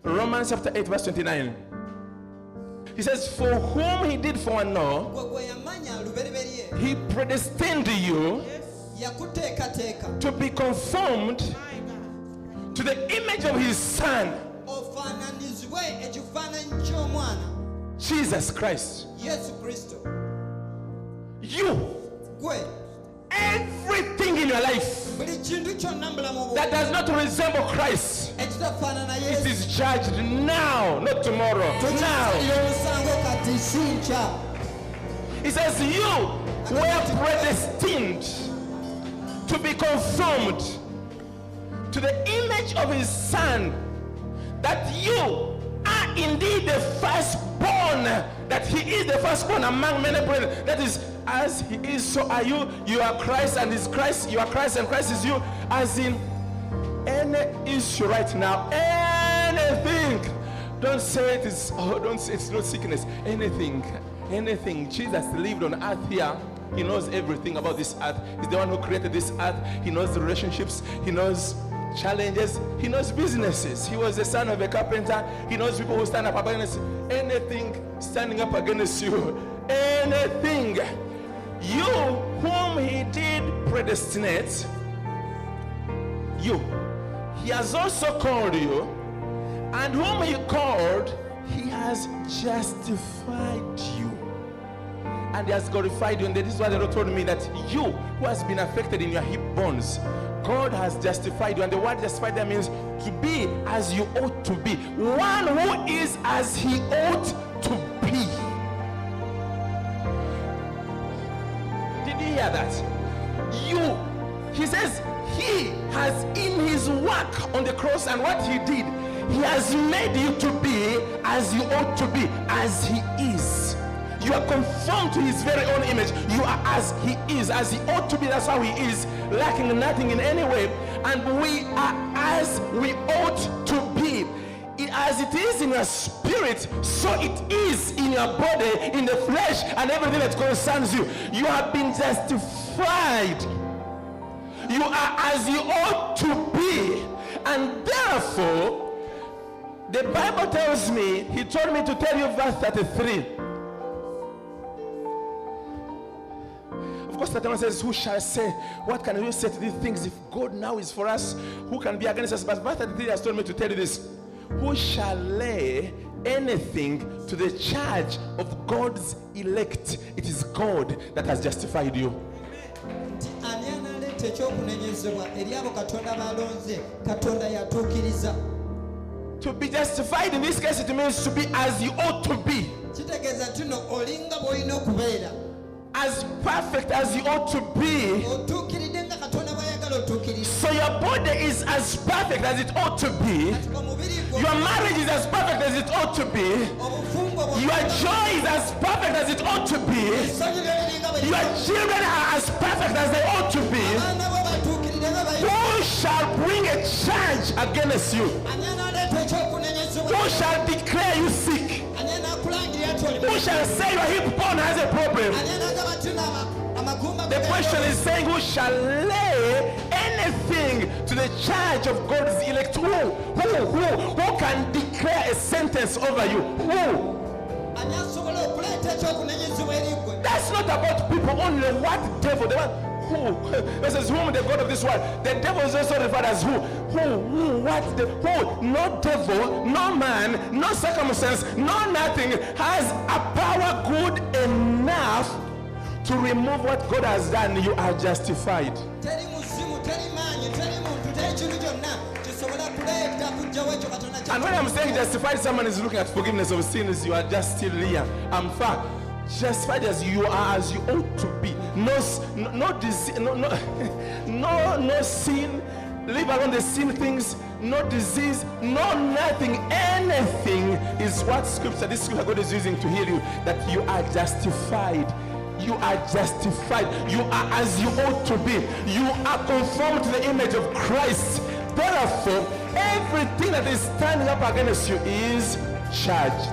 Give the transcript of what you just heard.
Romans chapter 8 verse 29. He says, for whom he did foreknow, he predestined you to be conformed to the image of his Son, Jesus Christ. You, everything in your life that does not resemble Christ, it is judged now, not tomorrow. Now. It says you were predestined to be conformed to the image of his Son, that you are indeed the firstborn, that he is the firstborn among many brethren. That is, as he is, so are you. You are Christ and is Christ. You are Christ and Christ is you. As in any issue right now, anything. Don't say it is, don't say it's not sickness. Anything. Jesus lived on earth here. He knows everything about this earth. He's the one who created this earth. He knows the relationships. He knows challenges. He knows businesses. He was the son of a carpenter. He knows people who stand up against anything standing up against you. Anything. You whom he did predestinate, you. He has also called you, and whom he called, he has justified you. And he has glorified you. And this is why the Lord told me that you who has been affected in your hip bones, God has justified you. And the word justified there means to be as you ought to be. One who is as he ought to be. Did you hear that? You, he says, he has in his work on the cross and what he did, he has made you to be as you ought to be, as he is. You are conformed to his very own image. You are as he is, as he ought to be. That's how he is, lacking nothing in any way. And we are as we ought to be. As it is in your spirit, so it is in your body, in the flesh, and everything that concerns you. You have been justified. You are as you ought to be. And therefore, the Bible tells me, he told me to tell you verse 33. Of course, that one says, who shall say, what can we say to these things? If God now is for us, who can be against us? But verse 33 has told me to tell you this. Who shall lay anything to the charge of God's elect? It is God that has justified you. To be justified in this case, it means to be as you ought to be. As perfect as you ought to be. So your body is as perfect as it ought to be. Your marriage is as perfect as it ought to be. Your joy is as perfect as it ought to be. Your children are as perfect as they ought to be. Who shall bring a charge against you? Who shall declare you sick? Who shall say your hip bone has a problem? The question is saying, who shall lay anything to the charge of God's elect? Who can declare a sentence over you? Who? That's not about people only. What devil? Who? This is whom the God of this world. The devil is also referred as who? Who? What? Who? No devil, no man, no circumstance, no nothing has a power good enough to remove what God has done. You are justified. And when I'm saying justified, someone is looking at forgiveness of sins. You are just still here. I'm far. Justified as you are, as you ought to be. No disease, no sin. Leave alone the sin things. No disease, no nothing. Anything is what scripture, this scripture God is using to heal you. That you are justified. You are justified. You are as you ought to be. You are conformed to the image of Christ. Therefore, everything that is standing up against you is charged.